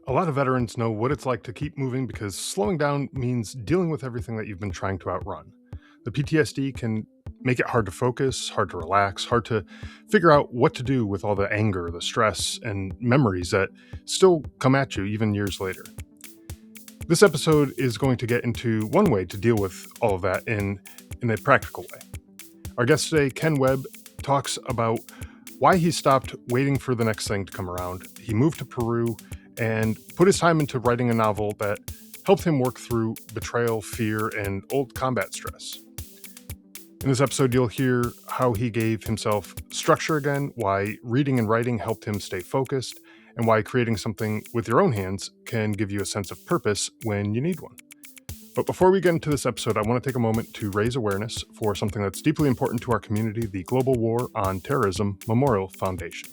A lot of veterans know what it's like to keep moving because slowing down means dealing with everything that you've been trying to outrun. The PTSD can make it hard to focus, hard to relax, hard to figure out what to do with all the anger, the stress, and memories that still come at you even years later. This episode is going to get into one way to deal with all of that in a practical way. Our guest today, Ken Webb, talks about why he stopped waiting for the next thing to come around. He moved to Peru and put his time into writing a novel that helped him work through betrayal, fear, and old combat stress. In this episode, you'll hear how he gave himself structure again, why reading and writing helped him stay focused, and why creating something with your own hands can give you a sense of purpose when you need one. But before we get into this episode, I want to take a moment to raise awareness for something that's deeply important to our community, the Global War on Terrorism Memorial Foundation.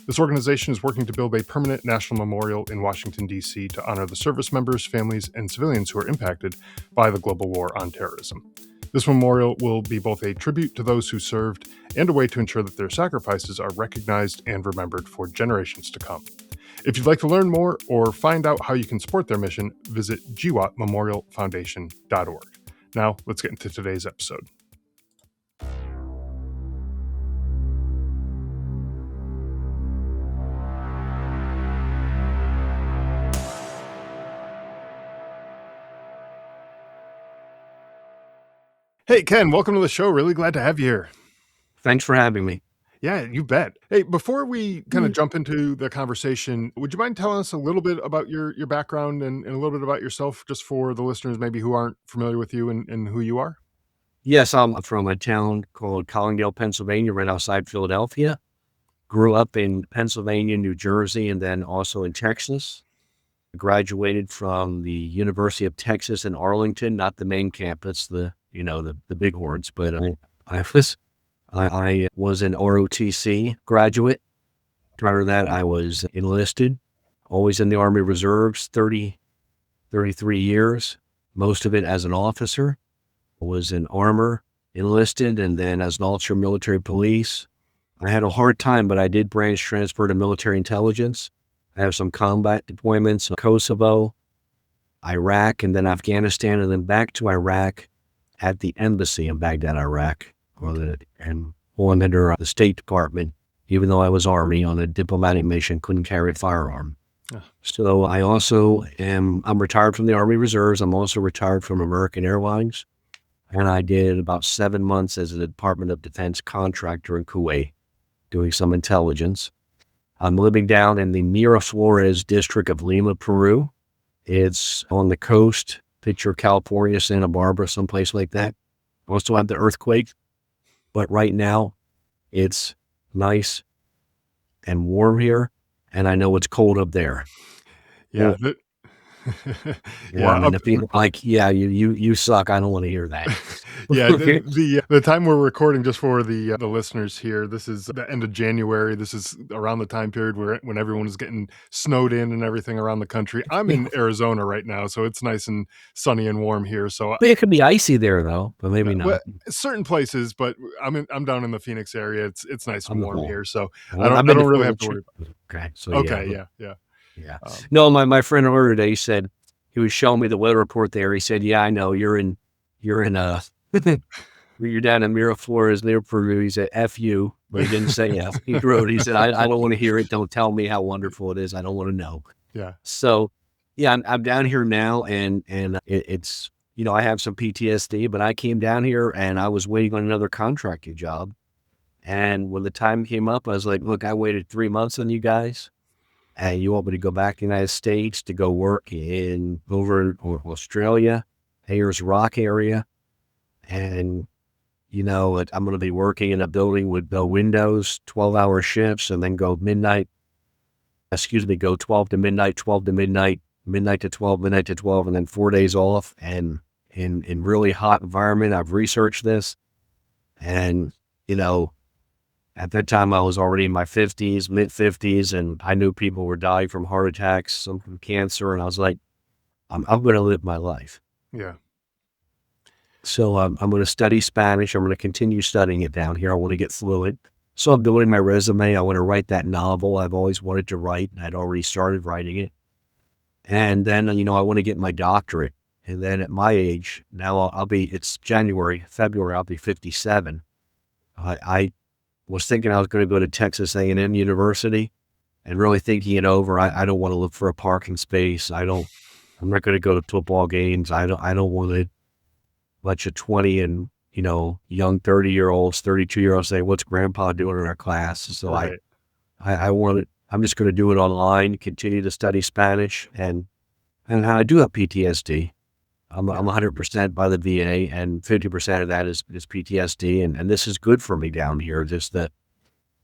This organization is working to build a permanent national memorial in Washington, D.C. to honor the service members, families, and civilians who are impacted by the global war on terrorism. This memorial will be both a tribute to those who served and a way to ensure that their sacrifices are recognized and remembered for generations to come. If you'd like to learn more or find out how you can support their mission, visit gwatmemorialfoundation.org. Now, let's get into today's episode. Hey, Ken, welcome to the show. Really glad to have you here. Thanks for having me. Yeah, you bet. Hey, before we kind of jump into the conversation, would you mind telling us a little bit about your background and a little bit about yourself, just for the listeners maybe who aren't familiar with you and who you are? Yes, I'm from a town called Collingdale, Pennsylvania, right outside Philadelphia. Grew up in Pennsylvania, New Jersey, and then also in Texas. Graduated from the University of Texas in Arlington, not the main campus, the big horns, but I was an ROTC graduate. Prior to that, I was enlisted, always in the Army Reserves, 33 years, most of it as an officer. I was in armor, enlisted, and then as an officer of military police. I had a hard time, but I did branch transfer to military intelligence. I have some combat deployments in Kosovo, Iraq, and then Afghanistan, and then back to Iraq at the embassy in Baghdad, Iraq, and going under the State Department, even though I was Army on a diplomatic mission, couldn't carry a firearm. Oh. So I also I'm retired from the Army Reserves. I'm also retired from American Airlines. And I did about 7 months as a Department of Defense contractor in Kuwait, doing some intelligence. I'm living down in the Miraflores district of Lima, Peru. It's on the coast. Picture California, Santa Barbara, someplace like that. Also had the earthquake, but right now it's nice and warm here, and I know it's cold up there. Yeah. I mean, if people like, you suck. I don't want to hear that. Yeah, the time we're recording, just for the listeners here, this is the end of January. This is around the time period when everyone is getting snowed in and everything around the country. I'm in Arizona right now, so it's nice and sunny and warm here. So it could be icy there though, but maybe not. Well, certain places, but I'm down in the Phoenix area. It's nice and warm here, so I don't really have to worry about it. Okay, so yeah. No, my friend earlier today said, he was showing me the weather report there. He said, "Yeah, I know you're in you're down in Miraflores near Peru." He said, "F you," but he didn't say F. He wrote, he said, I don't want to hear it. Don't tell me how wonderful it is. I don't want to know. Yeah. So, yeah, I'm down here now, and it's, I have some PTSD, but I came down here and I was waiting on another contracting job. And when the time came up, I was like, look, I waited 3 months on you guys. And you want me to go back to the United States to go work over in Australia, Ayers Rock area. And, I'm going to be working in a building with no windows, 12-hour shifts, and then go 12 to midnight, 12 to midnight, midnight to 12, midnight to 12, and then 4 days off. And in really hot environment, I've researched this. And, at that time, I was already in my mid 50s, and I knew people were dying from heart attacks, some from cancer. And I was like, I'm going to live my life. Yeah. So I'm going to study Spanish. I'm going to continue studying it down here. I want to get fluent. So I'm building my resume. I want to write that novel I've always wanted to write, and I'd already started writing it. And then, I want to get my doctorate. And then at my age, now it's February, I'll be 57. I was thinking I was going to go to Texas A&M University and really thinking it over. I don't want to look for a parking space. I'm not going to go to football games. I don't want to bunch of 20 and, young 30-year-olds, 32-year-olds say, what's grandpa doing in our class? So Right. I'm just going to do it online, continue to study Spanish. And I do have PTSD. I'm Yeah. 100% by the VA, and 50% of that is PTSD. And this is good for me down here. Just that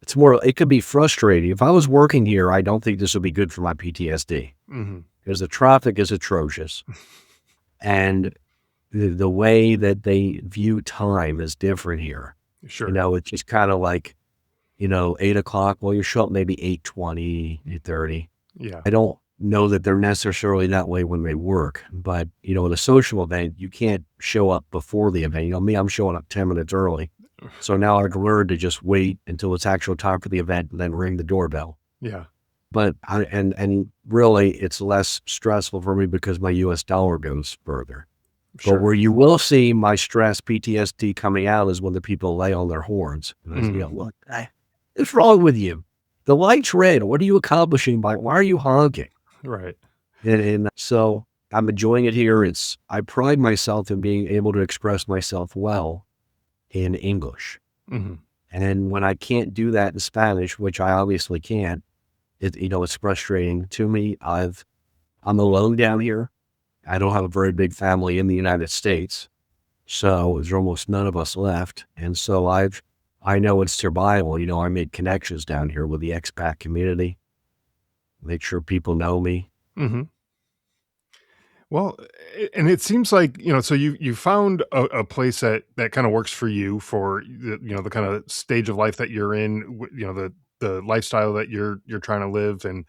it could be frustrating. If I was working here, I don't think this would be good for my PTSD Hmm. because the traffic is atrocious. And the way that they view time is different here. Sure. It's just kind of like, 8 o'clock. Well, you show up maybe 8:20, 8:30. Yeah. I don't know that they're necessarily that way when they work, but at a social event, you can't show up before the event. Me, I'm showing up 10 minutes early. So now I've learned to just wait until it's actual time for the event and then ring the doorbell. Yeah. But and really it's less stressful for me because my US dollar goes further. But Sure. where you will see my stress PTSD coming out is when the people lay on their horns. And I say, Mhm. look, what's wrong with you? The light's red. What are you accomplishing why are you honking? Right. And so I'm enjoying it here. I pride myself in being able to express myself well in English. Hmm. And when I can't do that in Spanish, which I obviously can't, it's frustrating to me. I'm alone down here. I don't have a very big family in the United States. So there's almost none of us left. And so I know it's survival. I made connections down here with the expat community, make sure people know me. Hmm. Well, and it seems like, so you found a place that kind of works for you for the kind of stage of life that you're in, the lifestyle that you're trying to live and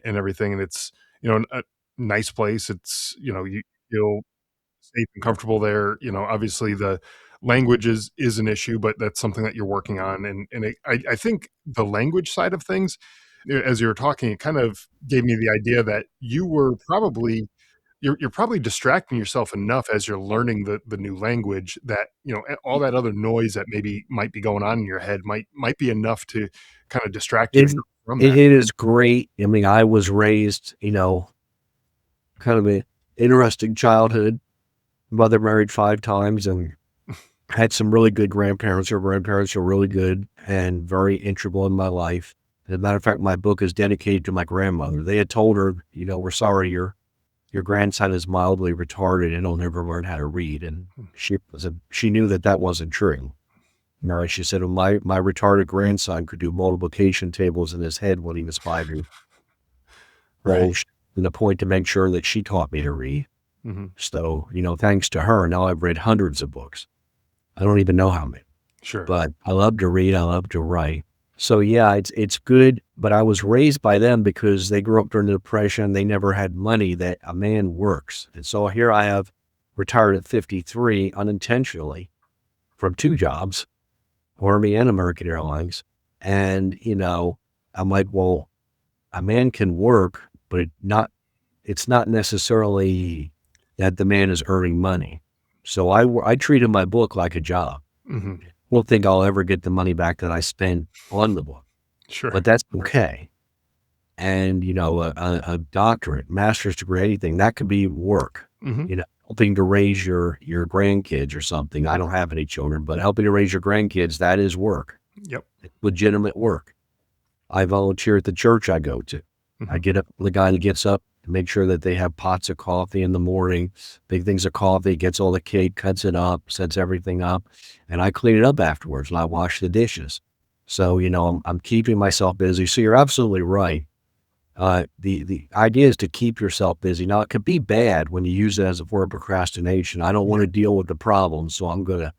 everything. And it's, a nice place. It's, you feel safe and comfortable there. Obviously the language is an issue, but that's something that you're working on. I think the language side of things, as you were talking, it kind of gave me the idea that you're probably distracting yourself enough as you're learning the new language that, all that other noise that maybe might be going on in your head might be enough to kind of distract It, yourself from it that. is great. I mean, I was raised, kind of an interesting childhood. Mother married 5 times and had some really good grandparents. Her grandparents were really good and very integral in my life. As a matter of fact, my book is dedicated to my grandmother. They had told her, we're sorry, your grandson is mildly retarded and he'll never learn how to read. And she knew that wasn't true. She said, well, my retarded grandson could do multiplication tables in his head when he was 5 years Right. old. And the point to make sure that she taught me to read. Mhm. So, thanks to her, now I've read hundreds of books. I don't even know how many, Sure. but I love to read. I love to write. So yeah, it's good. But I was raised by them because they grew up during the Depression. They never had money that a man works. And so here I have retired at 53 unintentionally from 2 jobs, Army and American Airlines. And, I'm like, well, a man can work, but it's not necessarily that the man is earning money. So I treated my book like a job. Mhm. I don't think I'll ever get the money back that I spent on the book, Sure. but that's okay. And, a doctorate, master's degree, anything, that could be work, Mhm. helping to raise your grandkids or something. I don't have any children, but helping to raise your grandkids, that is work, Yep. legitimate work. I volunteer at the church I go to. I Mhm. get up, the guy that gets up to make sure that they have pots of coffee in the morning, big things of coffee, gets all the cake, cuts it up, sets everything up, and I clean it up afterwards and I wash the dishes. So, I'm keeping myself busy. So you're absolutely right. The idea is to keep yourself busy. Now it could be bad when you use it as a form of procrastination. I don't want to deal with the problem, so I'm going to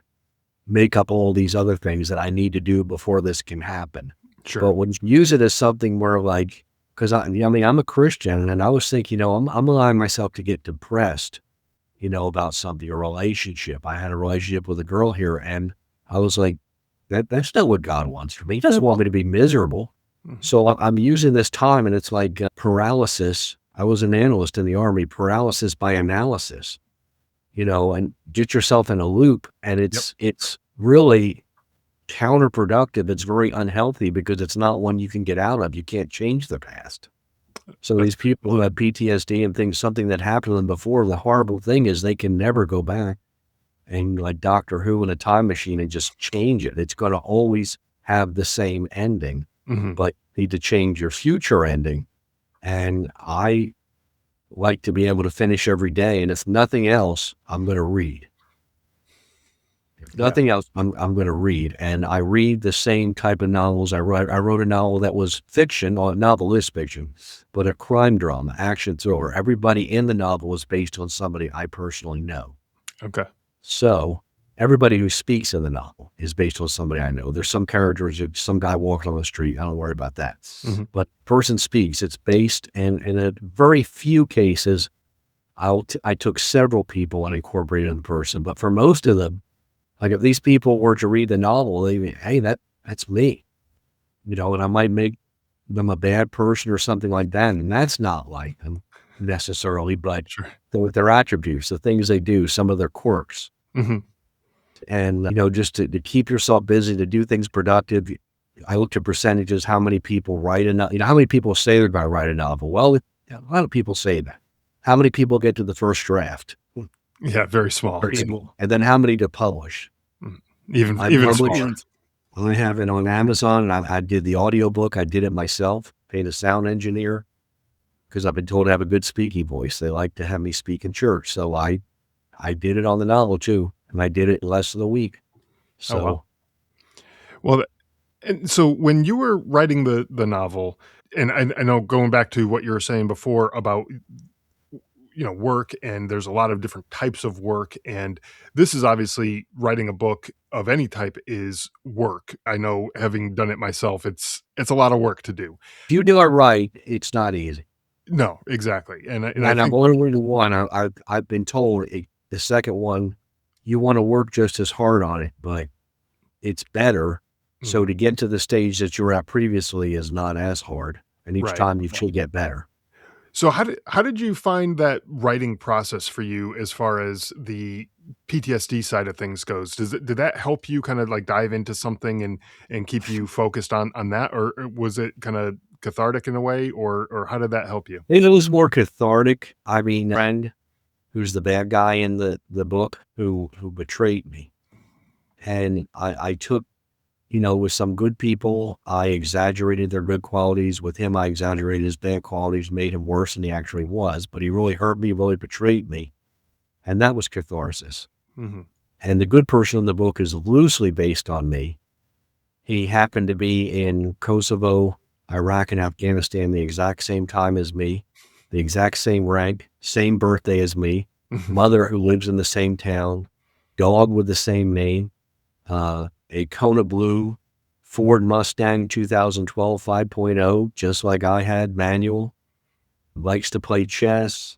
make up all these other things that I need to do before this can happen. Sure. But when you use it as something where like, because I'm a Christian and I was thinking, I'm allowing myself to get depressed, about something, a relationship. I had a relationship with a girl here and I was like, that's not what God wants for me. He doesn't want me to be miserable. Mhm. So I'm using this time and it's like paralysis. I was an analyst in the Army, paralysis by analysis, and get yourself in a loop. And Yep. it's really counterproductive. It's very unhealthy because it's not one you can get out of. You can't change the past. So these people who have PTSD and things, something that happened to them before, the horrible thing is they can never go back and like Doctor Who in a time machine and just change it. It's going to always have the same ending, but you need to change your future ending. And I like to be able to finish every day. And if nothing else, I'm going to read. If nothing else, I'm going to read. And I read the same type of novels. I wrote a novel that was fiction, or novel is fiction, but a crime drama, action thriller. Everybody in the novel was based on somebody I personally know. Okay. So everybody who speaks in the novel is based on somebody I know. There's some characters, some guy walking on the street. I don't worry about that. But person speaks, it's based, and in a very few cases, I took several people and incorporated in person. But for most of them, like if these people were to read the novel, they, hey, that's me, and I might make them a bad person or something like that. And that's not like them necessarily, but with their attributes, the things they do, some of their quirks. And, just to keep yourself busy, to do things productive. I looked at percentages, how many people write a novel, how many people say they're going to write a novel? Well, a lot of people say that. How many people get to the first draft? Yeah, very small. And then how many to publish? Even smaller. I have it on Amazon, and I did the audiobook. I did it myself, paid a sound engineer, because I've been told to have a good speaking voice. They like to have me speak in church. So I did it on the novel too, and I did it in less than a week. So, oh, wow. Well, and so when you were writing the novel, and I know going back to what you were saying before about work, and there's a lot of different types of work, and this is obviously, writing a book of any type is work. I know, having done it myself, it's a lot of work to do. If you do it right, it's not easy. No, exactly. And I I'm think only the one. I've been told the second one, you want to work just as hard on it, but it's better. So to get to the stage that you were at previously is not as hard, and each time you should get better. So how did you find that writing process for you as far as the PTSD side of things goes? Did that help you kind of like dive into something and keep you focused on that, or was it kind of cathartic in a way, or how did that help you? It was more cathartic. I mean, a friend who's the bad guy in the book who betrayed me, and I took, with some good people, I exaggerated their good qualities. With him, I exaggerated his bad qualities, made him worse than he actually was. But he really hurt me, really betrayed me. And that was catharsis. And the good person in the book is loosely based on me. He happened to be in Kosovo, Iraq, and Afghanistan the exact same time as me, the exact same rank, same birthday as me, mother who lives in the same town, dog with the same name, a Kona Blue Ford Mustang 2012 5.0, just like I had, manual, likes to play chess,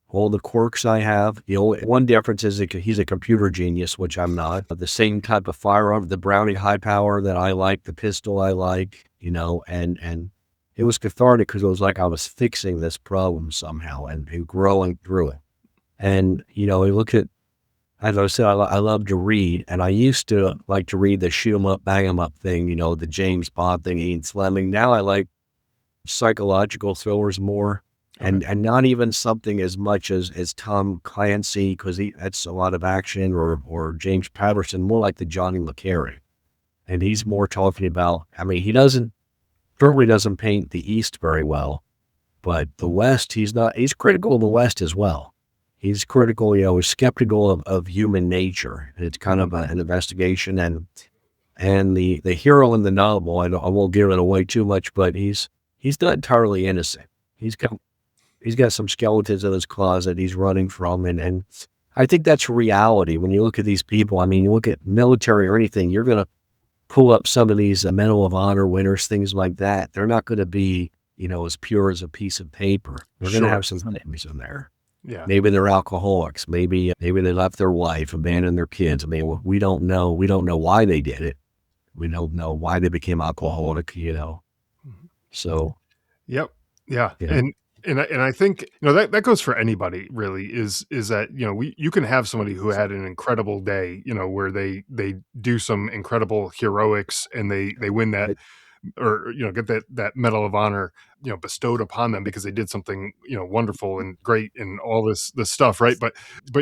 all the quirks I have. The only one difference is that he's a computer genius, which I'm not. The same type of firearm, the Browning high power that I like, the pistol I like, and it was cathartic because it was like I was fixing this problem somehow and growing through it. And, you look at, as I said, I love to read, and I used to like to read the shoot 'em up, bang 'em up thing, the James Bond thing, Ian Fleming. Now I like psychological thrillers more, and not even something as much as Tom Clancy, because that's a lot of action, or James Patterson, more like the Johnny Le Carre. And he's more talking about, he certainly doesn't paint the East very well, but the West, he's critical of the West as well. He's critical, he's skeptical of human nature. And it's kind of an investigation, and the hero in the novel, I won't give it away too much, but he's not entirely innocent. He's got some skeletons in his closet he's running from, and I think that's reality. When you look at these people, you look at military or anything, you're going to pull up some of these Medal of Honor winners, things like that. They're not going to be, as pure as a piece of paper. They're going to have some names in there. Yeah. Maybe they're alcoholics. Maybe they left their wife, abandoned their kids. We don't know. We don't know why they did it. We don't know why they became alcoholic, So. Yep. Yeah. And I think, that goes for anybody really, is that, you can have somebody who had an incredible day, where they do some incredible heroics and they win that, Right. or get that medal of honor, bestowed upon them because they did something, wonderful and great and all this stuff, right? But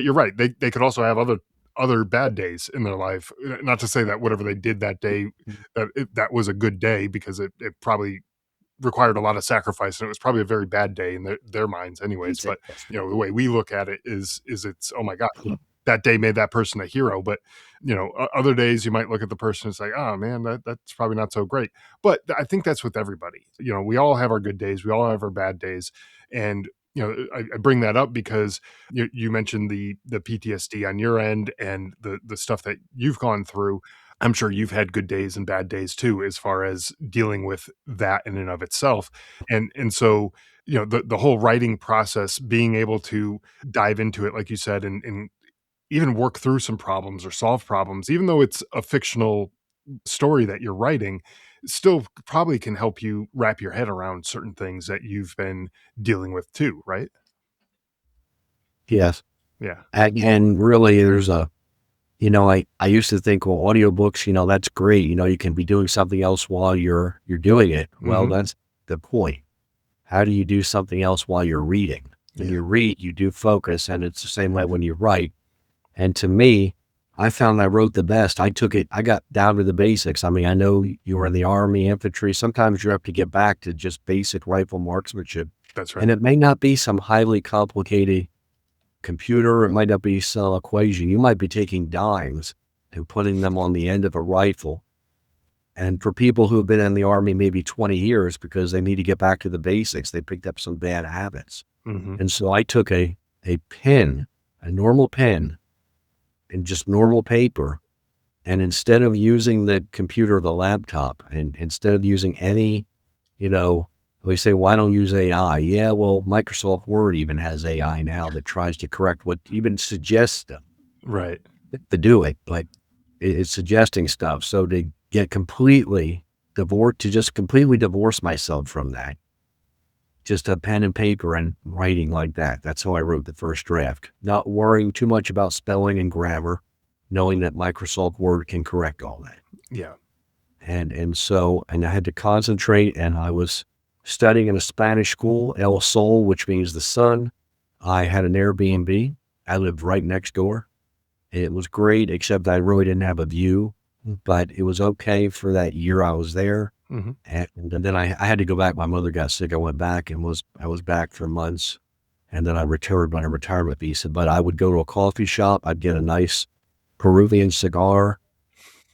you're right. They could also have other bad days in their life. Not to say that whatever they did that day, that was a good day, because it probably required a lot of sacrifice, and it was probably a very bad day in their minds anyways. But the way we look at it is it's, oh my god, that day made that person a hero. But other days you might look at the person and say, oh man, that's probably not so great. But I think that's with everybody. We all have our good days, we all have our bad days. And I bring that up because you mentioned the PTSD on your end and the stuff that you've gone through. I'm sure you've had good days and bad days too, as far as dealing with that in and of itself. And so, the whole writing process, being able to dive into it, like you said, and even work through some problems or solve problems, even though it's a fictional story that you're writing, still probably can help you wrap your head around certain things that you've been dealing with too, right? Yes. Yeah. And really there's I used to think, well, audiobooks, that's great. You can be doing something else while you're doing it. Well, Mhm. that's the point. How do you do something else while you're reading? When Yeah. you read, you do focus, and it's the same way when you write. And to me, I found I wrote the best. I got down to the basics. I mean, I know you were in the Army, infantry. Sometimes you have to get back to just basic rifle marksmanship. That's right. And it may not be some highly complicated computer. It might not be some equation. You might be taking dimes and putting them on the end of a rifle. And for people who have been in the Army maybe 20 years because they need to get back to the basics, they picked up some bad habits. Mhm. And so I took a pen, a normal pen, and just normal paper. And instead of using the computer or the laptop, and instead of using any, you know, we say, why don't use AI? Yeah, well, Microsoft Word even has AI now that tries to correct what even suggests them Right. to do it, but it's suggesting stuff. So to get completely divorced, to just completely divorce myself from that, just a pen and paper and writing like that. That's how I wrote the first draft, not worrying too much about spelling and grammar, knowing that Microsoft Word can correct all that. Yeah. And I had to concentrate, and I was studying in a Spanish school, El Sol, which means the sun. I had an Airbnb. I lived right next door. It was great, except I really didn't have a view, but it was okay for that year I was there. Mhm. And then I had to go back. My mother got sick. I went back and I was back for months. And then I returned my retirement visa. But I would go to a coffee shop. I'd get a nice Peruvian cigar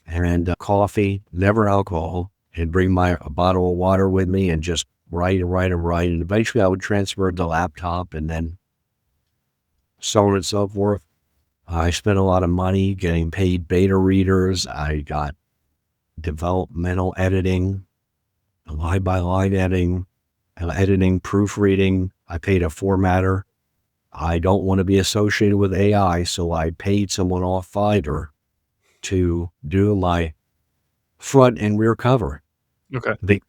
and coffee, never alcohol, and bring a bottle of water with me and just write and write and write. And eventually I would transfer it to laptop and then so on and so forth. I spent a lot of money getting paid beta readers. I got developmental editing, line by line editing, proofreading. I paid a formatter. I don't want to be associated with AI, so I paid someone off Fiverr to do my front and rear cover. Okay.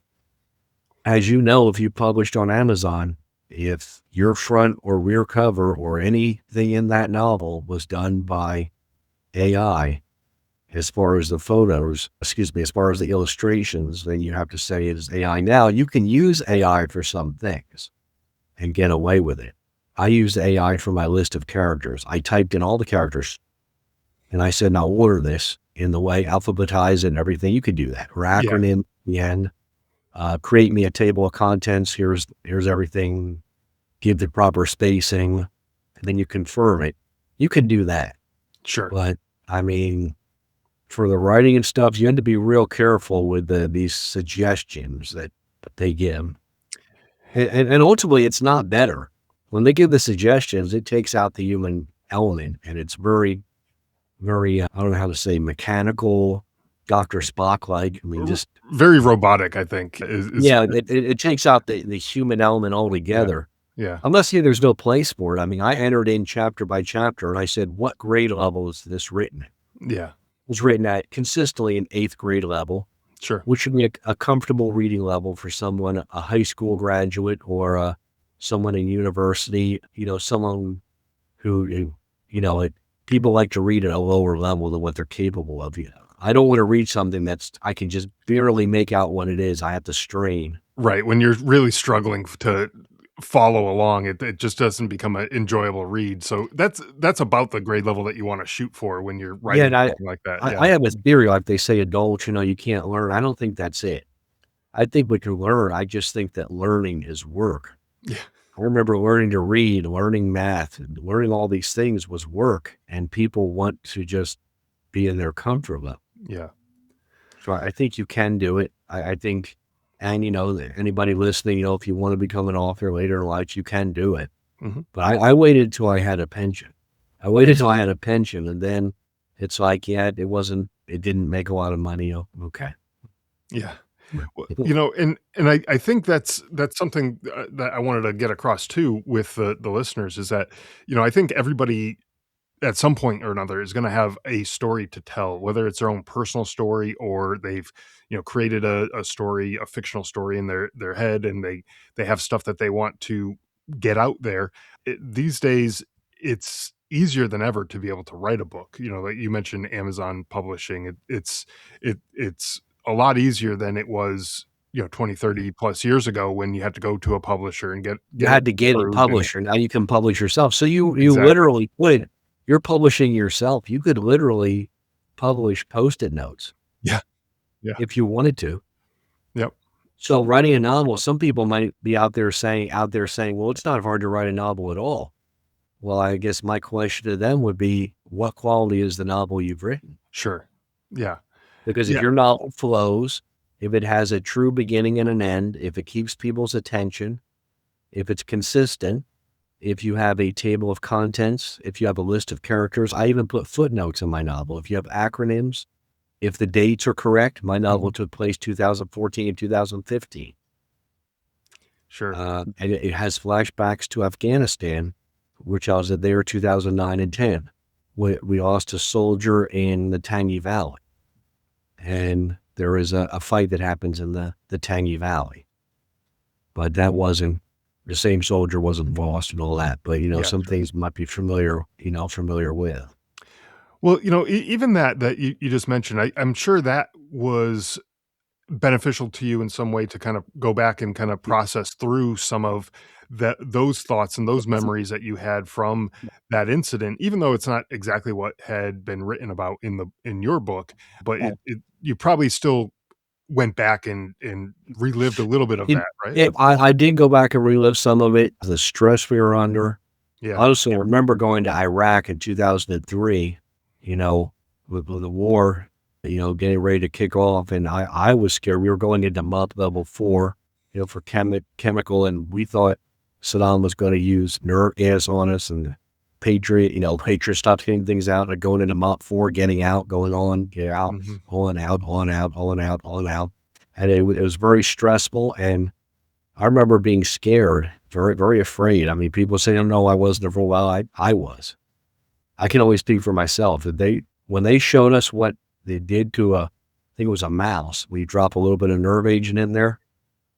As you know, if you published on Amazon, if your front or rear cover or anything in that novel was done by AI, as far as the photos, as far as the illustrations, then you have to say it is AI. Now, you can use AI for some things and get away with it. I used AI for my list of characters. I typed in all the characters and I said, now order this in the way, alphabetize it and everything. You could do that. Or Yeah. acronym at the end, create me a table of contents. Here's everything, give the proper spacing, and then you confirm it. You can do that. Sure. But I mean, for the writing and stuff, you have to be real careful with these suggestions that they give. And ultimately, it's not better. When they give the suggestions, it takes out the human element, and it's very, very, I don't know how to say, mechanical, Dr. Spock-like. I mean, just, Very robotic, I think, is yeah, it takes out the human element yeah. altogether. Yeah. Unless there's no place for it. I mean, I entered in chapter by chapter, and I said, what grade level is this written? It Yeah. was written at consistently an 8th grade level, Sure. which would be a comfortable reading level for someone, a high school graduate or someone in university, someone who, you know, it, people like to read at a lower level than what they're capable of. I don't want to read something I can just barely make out what it is. I have to strain. Right, when you're really struggling to follow along, it just doesn't become an enjoyable read, so that's about the grade level that you wanna shoot for when you're Yeah, writing and something like that, I yeah. have a theory, like they say adults, you can't learn. I don't think that's it. I think we can learn. I just think that learning is work. Yeah, I remember learning to read, learning math, and learning all these things was work, and people want to just be in their comfort level. yeah. So I think you can do it. I think, and anybody listening, if you want to become an author later in life, you can do it. Mhm. But I waited till I had a pension. I waited till I had a pension, and then it's like, yeah, it didn't make a lot of money. Oh, okay. Yeah. Well, and I think that's something, that I wanted to get across too with the listeners is that, I think everybody at some point or another is gonna have a story to tell, whether it's their own personal story or they've, created a story, a fictional story in their head, and they have stuff that they want to get out there. These days, it's easier than ever to be able to write a book. Like you mentioned Amazon publishing, it's a lot easier than it was, 20, 30 plus years ago when you had to go to a publisher and You get it had to get a approved and publisher. Now you can publish yourself. So you exactly. literally you're publishing yourself. You could literally publish Post-it notes Yeah, yeah, if you wanted to. yep, So writing a novel, some people might be out there saying, well, it's not hard to write a novel at all. Well, I guess my question to them would be, what quality is the novel you've written? sure. Yeah, Because if yeah, your novel flows, if it has a true beginning and an end, if it keeps people's attention, if it's consistent, if you have a table of contents, if you have a list of characters, I even put footnotes in my novel. If you have acronyms, if the dates are correct, my novel mhm, took place 2014 and 2015. sure. And it has flashbacks to Afghanistan, which I was there 2009 and 10. We lost a soldier in the Tangi Valley, and there is a fight that happens in the Tangi Valley. But that wasn't the same soldier wasn't lost and all that. But Yeah, some sure. things might be familiar with. Well, even that you just mentioned, I'm sure that was beneficial to you in some way to kind of go back and kind of process through some of those thoughts and those memories that you had from that incident, even though it's not exactly what had been written about in your book, but you probably still went back and relived a little bit of It, that, right? I did go back and relive some of it, the stress we were under. Yeah. Honestly, I remember going to Iraq in 2003, you know, with the war, getting ready to kick off. And I was scared. We were going into month level 4, for chemical. And we thought Saddam was going to use nerve gas on us and Patriot stopped hitting things out and going into month 4, getting out, going on, get out, Mhm. on out, on out, on out, on out. And it was very stressful. And I remember being scared, very, very afraid. I mean, people say, "Oh, no, I wasn't afraid." Well, I was. I can only speak for myself. That when they showed us what they did to I think it was a mouse, we drop a little bit of nerve agent in there,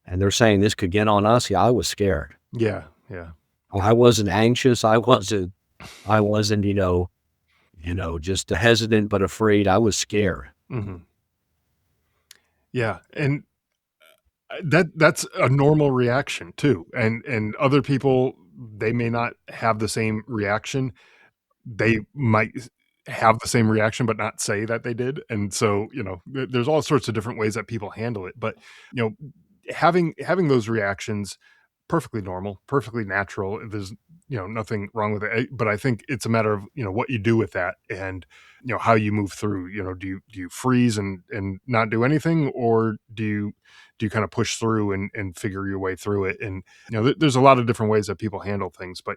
and they're saying this could get on us. Yeah, I was scared. Yeah, yeah. I wasn't anxious. I wasn't, just hesitant but afraid. I was scared. Mhm. Yeah, and that's a normal reaction too, and other people, they may not have the same reaction. They might have the same reaction, but not say that they did, and so, there's all sorts of different ways that people handle it, but, you know, having those reactions, perfectly normal, perfectly natural. There's, nothing wrong with it. But I think it's a matter of, what you do with that and, how you move through. Do you freeze and not do anything, or do you kind of push through and figure your way through it? And, there's a lot of different ways that people handle things, but,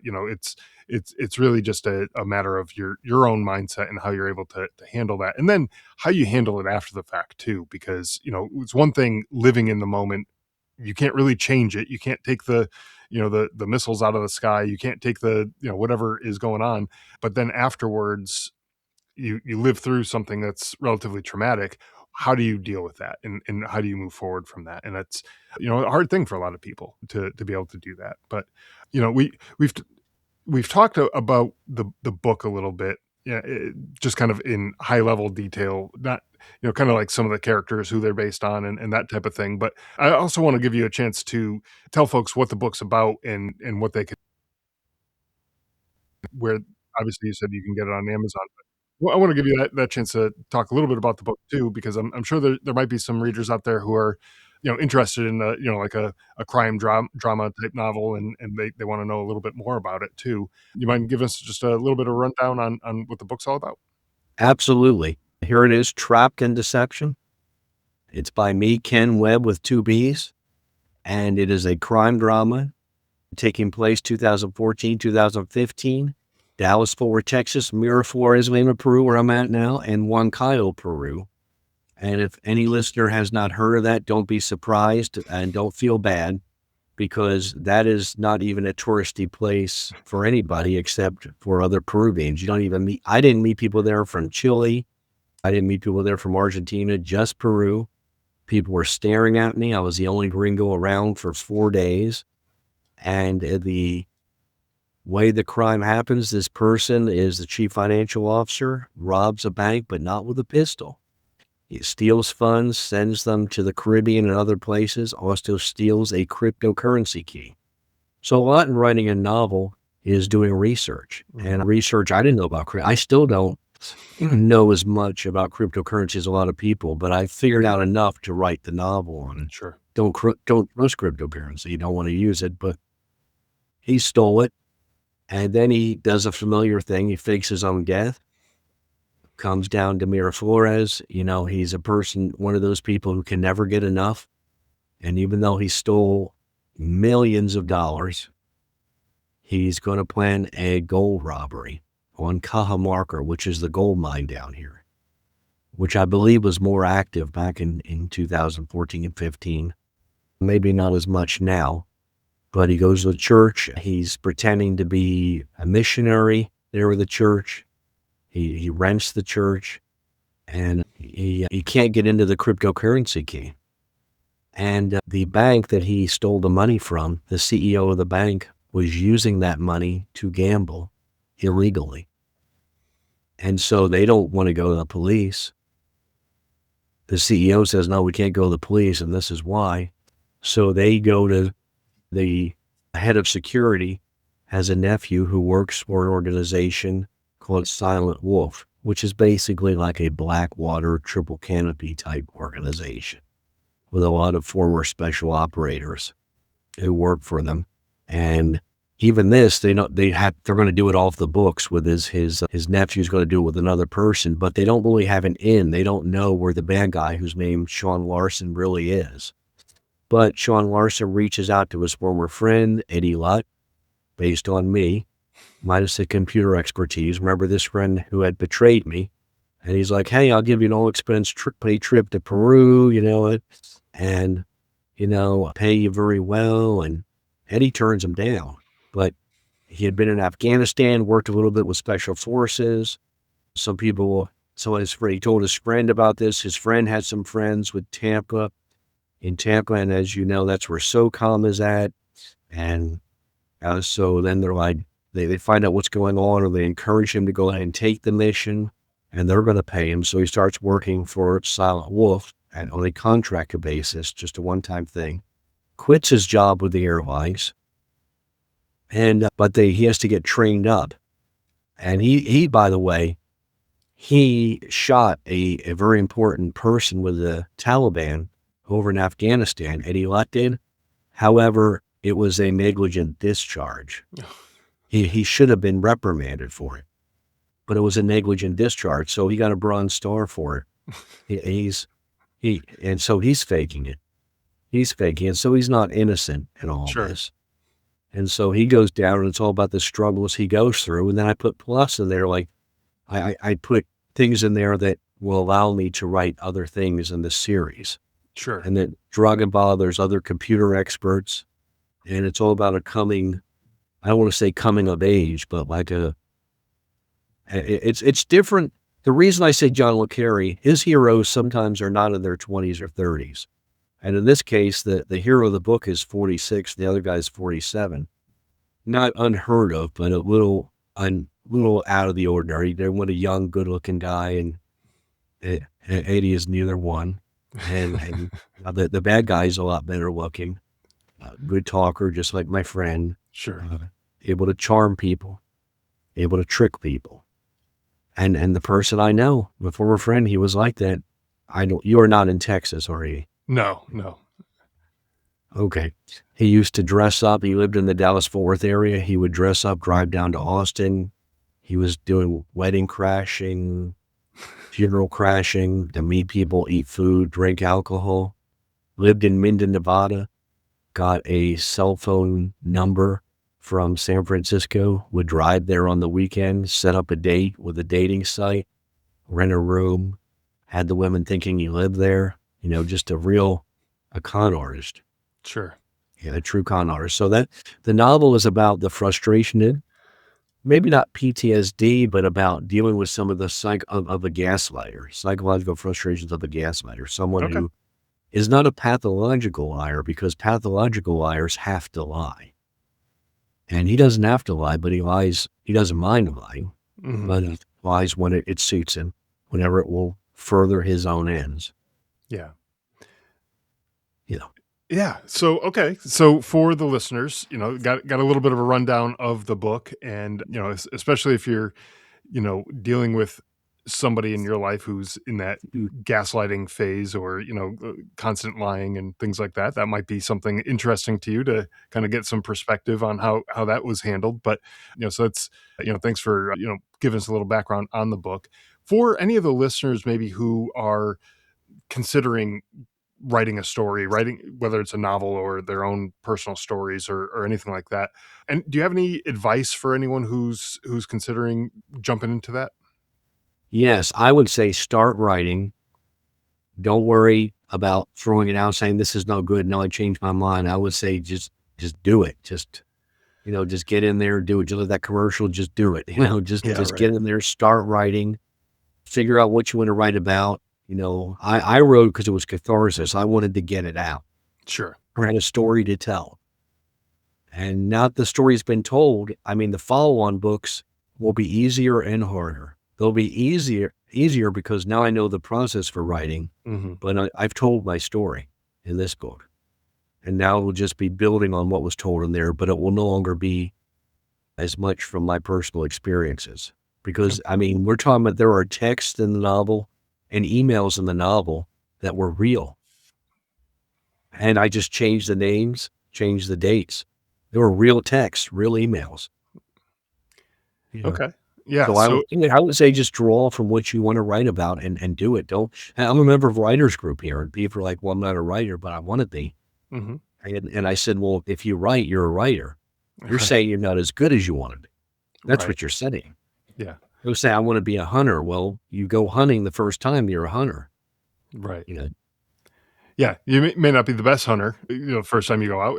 it's really just a matter of your own mindset and how you're able to handle that, and then how you handle it after the fact too, because, it's one thing living in the moment. You can't really change it. You can't take the missiles out of the sky. You can't take whatever is going on. But then afterwards, you live through something that's relatively traumatic. how do you deal with that, and how do you move forward from that? And that's, a hard thing for a lot of people to be able to do that. But we've we've talked about the book a little bit, yeah, just kind of in high level detail, not, kind of like some of the characters, who they're based on, and that type of thing. But I also want to give you a chance to tell folks what the book's about, and what they can, where obviously you said you can get it on Amazon. Well, I want to give you that chance to talk a little bit about the book too, because I'm sure there might be some readers out there who are, interested in the, like a crime drama type novel, and they want to know a little bit more about it too. You mind give us just a little bit of rundown on what the book's all about? Absolutely. Here it is, Trapped in Deception. It's by me, Ken Webb, with two B's, and it is a crime drama taking place 2014, 2015, Dallas, Fort Worth, Texas, Miraflores, Lima, Peru, where I'm at now, and Huancayo, Peru. And if any listener has not heard of that, don't be surprised and don't feel bad, because that is not even a touristy place for anybody except for other Peruvians. You don't even meet, I didn't meet people there from Chile. I didn't meet people there from Argentina, just Peru. People were staring at me. I was the only gringo around for 4 days. And the way the crime happens, this person is the chief financial officer, robs a bank, but not with a pistol. He steals funds, sends them to the Caribbean and other places, also steals a cryptocurrency key. So a lot in writing a novel is doing research. And research I didn't know about. I still don't know as much about cryptocurrency as a lot of people, but I figured out enough to write the novel on it. Sure. Don't trust cryptocurrency. You don't want to use it, but he stole it. And then he does a familiar thing. He fakes his own death, comes down to Miraflores. He's a person, one of those people who can never get enough. And even though he stole millions of dollars, he's going to plan a gold robbery on Cajamarca, which is the gold mine down here, which I believe was more active back in 2014 and 15. Maybe not as much now, but he goes to the church. He's pretending to be a missionary there with the church. He rents the church, and he can't get into the cryptocurrency key. And the bank that he stole the money from, the CEO of the bank, was using that money to gamble illegally. And so they don't want to go to the police. The CEO says, no, we can't go to the police, and this is why. So they go to the head of security, has a nephew who works for an organization called Silent Wolf, which is basically like a Blackwater triple canopy type organization with a lot of former special operators who work for them. And even this, they're going to do it off the books with his nephew's going to do it with another person, but they don't really have an in. They don't know where the bad guy, whose name Sean Larson, really is. But Sean Larson reaches out to his former friend, Eddie Lutt, based on me, minus the computer expertise. Remember this friend who had betrayed me? And he's like, hey, I'll give you an all-expense trip to Peru, and, pay you very well. And Eddie turns him down. But he had been in Afghanistan, worked a little bit with special forces. So he told his friend about this. His friend had some friends in Tampa, and as you know, that's where SOCOM is at. And so then they're like, they find out what's going on, or they encourage him to go ahead and take the mission, and they're going to pay him. So he starts working for Silent Wolf on a contractor basis, just a one-time thing. Quits his job with the airlines, but he has to get trained up. And he by the way, he shot a very important person with the Taliban over in Afghanistan, Eddie Lutt did. However, it was a negligent discharge. He should have been reprimanded for it, but it was a negligent discharge, so he got a Bronze Star for it. And so he's faking it. He's faking it, so he's not innocent in all this. And so he goes down, and it's all about the struggles he goes through. And then I put plus in there, like I put things in there that will allow me to write other things in the series. Sure. And then drug involved, there's other computer experts, and it's all about I don't want to say coming of age, but it's different. The reason I say John le Carre, his heroes sometimes are not in their 20s or 30s. And in this case, the hero of the book is 46, the other guy's 47. Not unheard of, but a little out of the ordinary. They want a young, good-looking guy, and Eddie is neither one. And the bad guy is a lot better looking, good talker, just like my friend. Sure. Able to charm people, able to trick people. And the person I know, my former friend, he was like that. I know you are not in Texas, are you? No. Okay. He used to dress up. He lived in the Dallas-Fort Worth area. He would dress up, drive down to Austin. He was doing wedding crashing, funeral crashing, to meet people, eat food, drink alcohol. Lived in Minden, Nevada. Got a cell phone number from San Francisco. Would drive there on the weekend, set up a date with a dating site, rent a room, had the women thinking he lived there. Just a con artist. Sure. Yeah, a true con artist. So that the novel is about the frustration in, maybe not PTSD, but about dealing with some of the of a gaslighter, psychological frustrations of a gaslighter, someone Okay. who is not a pathological liar, because pathological liars have to lie. And he doesn't have to lie, but he lies. He doesn't mind lying, but he lies when it suits him, whenever it will further his own ends. Yeah. Yeah. Yeah. So, okay. So for the listeners, got a little bit of a rundown of the book, and, especially if you're, dealing with somebody in your life who's in that gaslighting phase, or, constant lying and things like that, that might be something interesting to you to kind of get some perspective on how that was handled. But, so that's, thanks for, giving us a little background on the book. For any of the listeners maybe who are considering writing a story, whether it's a novel or their own personal stories, or anything like that. And do you have any advice for anyone who's considering jumping into that? Yes, I would say start writing. Don't worry about throwing it out, saying this is no good. Now I changed my mind. I would say just do it. Just get in there, do it. Just like that commercial, just do it. Just Right. get in there, start writing, figure out what you want to write about. I wrote because it was catharsis. I wanted to get it out. Sure. I had a story to tell. And now that the story's been told, the follow-on books will be easier and harder. They'll be easier because now I know the process for writing, but I've told my story in this book. And now it will just be building on what was told in there, but it will no longer be as much from my personal experiences. Because, we're talking about there are texts in the novel and emails in the novel that were real. And I just changed the names, changed the dates. There were real texts, real emails. Okay. Yeah. So I would say just draw from what you want to write about and do it. I'm a member of a writers group here, and people are like, well, I'm not a writer, but I want to be. And I said, well, if you write, you're a writer. You're saying you're not as good as you want to be. That's what you're saying. Yeah. You'll say, I want to be a hunter. Well, you go hunting the first time you're a hunter. Right. Yeah, you may not be the best hunter, first time you go out.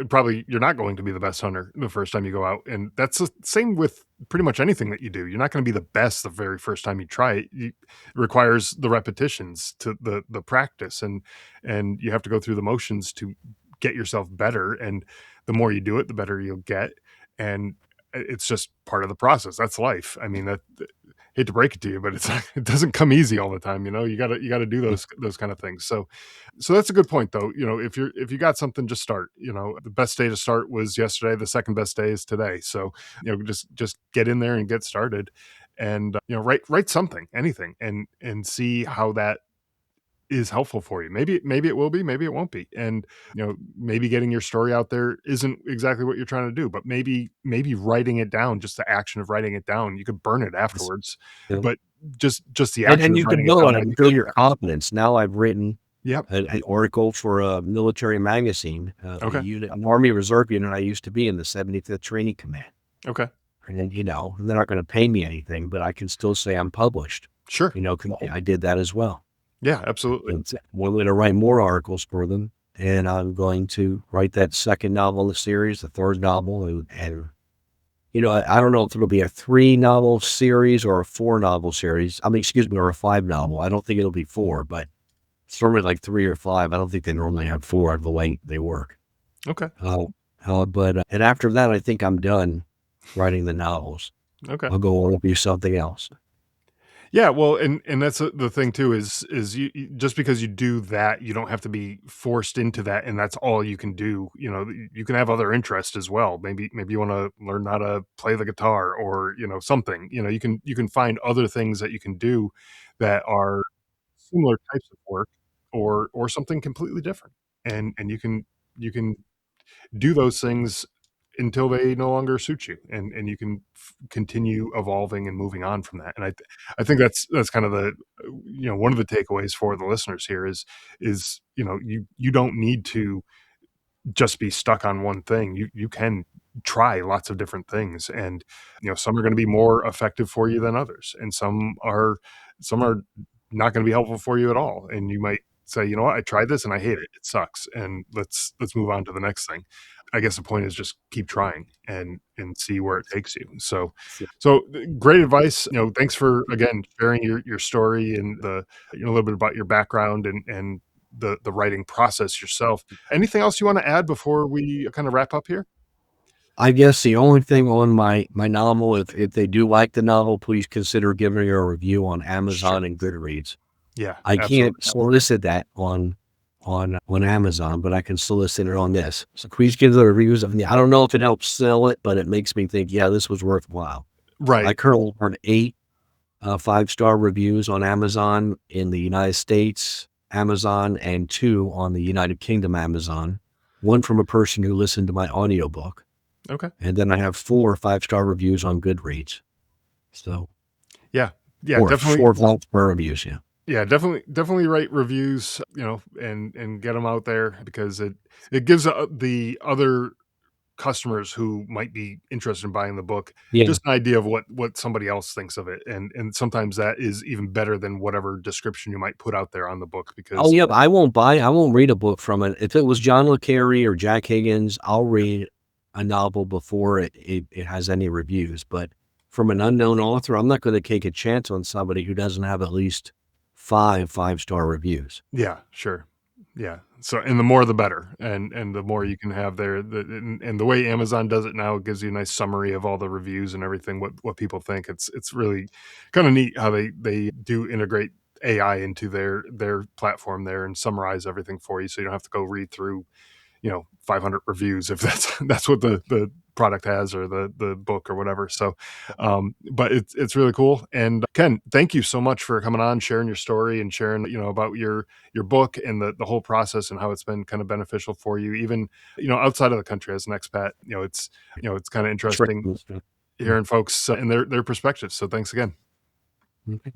You're not going to be the best hunter the first time you go out. And that's the same with pretty much anything that you do. You're not going to be the best the very first time you try it. It requires the repetitions, to the practice, and you have to go through the motions to get yourself better. And the more you do it, the better you'll get. And it's just part of the process. That's life. Hate to break it to you, but it doesn't come easy all the time. You gotta do those kind of things. So that's a good point, though. If you got something, just start. The best day to start was yesterday. The second best day is today. So just get in there and get started, and write something, anything, and see how that is helpful for you. Maybe it will be, maybe it won't be. And maybe getting your story out there isn't exactly what you're trying to do, but maybe writing it down, just the action of writing it down, you could burn it afterwards, but just the action And of you can writing it build down on it, build your confidence. Now I've written an article for a military magazine, an Army Reserve unit I used to be in, the 75th Training Command. Okay. And then, they're not going to pay me anything, but I can still say I'm published. Sure. I did that as well. Yeah, absolutely. We're going to write more articles for them, and I'm going to write that second novel in the series, the third novel, and I don't know if it'll be a 3-novel series or a 4-novel series. I mean, excuse me, or a 5-novel. I don't think it'll be 4, but it's normally like 3 or 5. I don't think they normally have 4 the way they work. Okay. And after that, I think I'm done writing the novels. Okay. I'll go on and do something else. Yeah, well, and that's the thing too is just because you do that, you don't have to be forced into that, and that's all you can do. You can have other interests as well. Maybe you want to learn how to play the guitar, or something. You can find other things that you can do that are similar types of work, or something completely different, and you can do those things until they no longer suit you, and you can continue evolving and moving on from that. And I think that's kind of the one of the takeaways for the listeners here is you don't need to just be stuck on one thing. You can try lots of different things, and some are going to be more effective for you than others, and some are not going to be helpful for you at all. And you might say, you know what, I tried this and I hate it. It sucks, and let's move on to the next thing. I guess the point is just keep trying and see where it takes you. So great advice. Thanks for again sharing your story and a little bit about your background and the writing process yourself. Anything else you want to add before we kind of wrap up here? I guess the only thing on my novel, if they do like the novel, please consider giving it a review on Sure. Amazon and Goodreads. Yeah, I can't absolutely. solicit that on Amazon, but I can solicit it on this. So please give the reviews. I don't know if it helps sell it, but it makes me think, yeah, this was worthwhile. I Right. currently earned 8 5-star reviews on Amazon in the United States Amazon, and 2 on the United Kingdom Amazon. One from a person who listened to my audiobook. Okay. And then I have 4 5-star reviews on Goodreads. So Yeah. Yeah, four, definitely. 4 5-star reviews, yeah. Yeah, definitely write reviews, and get them out there, because it gives the other customers who might be interested in buying the book Yeah. just an idea of what somebody else thinks of it, and sometimes that is even better than whatever description you might put out there on the book, Oh, because yeah, I won't read a book from it. If it was John le Carre or Jack Higgins, I'll read a novel before it has any reviews, but from an unknown author, I'm not gonna take a chance on somebody who doesn't have at least 5 5-star reviews. yeah, sure. Yeah. So, and the more the better, and the more you can have there, and the way Amazon does it now, it gives you a nice summary of all the reviews and everything, what people think. It's really kind of neat how they do integrate AI into their platform there and summarize everything for you, so you don't have to go read through 500 reviews if that's what the product has, or the book or whatever. So but it's really cool. And Ken, thank you so much for coming on, sharing your story, and sharing about your book and the whole process, and how it's been kind of beneficial for you, even outside of the country as an expat. It's kind of That's right. interesting hearing folks and their perspectives. So thanks again. Okay.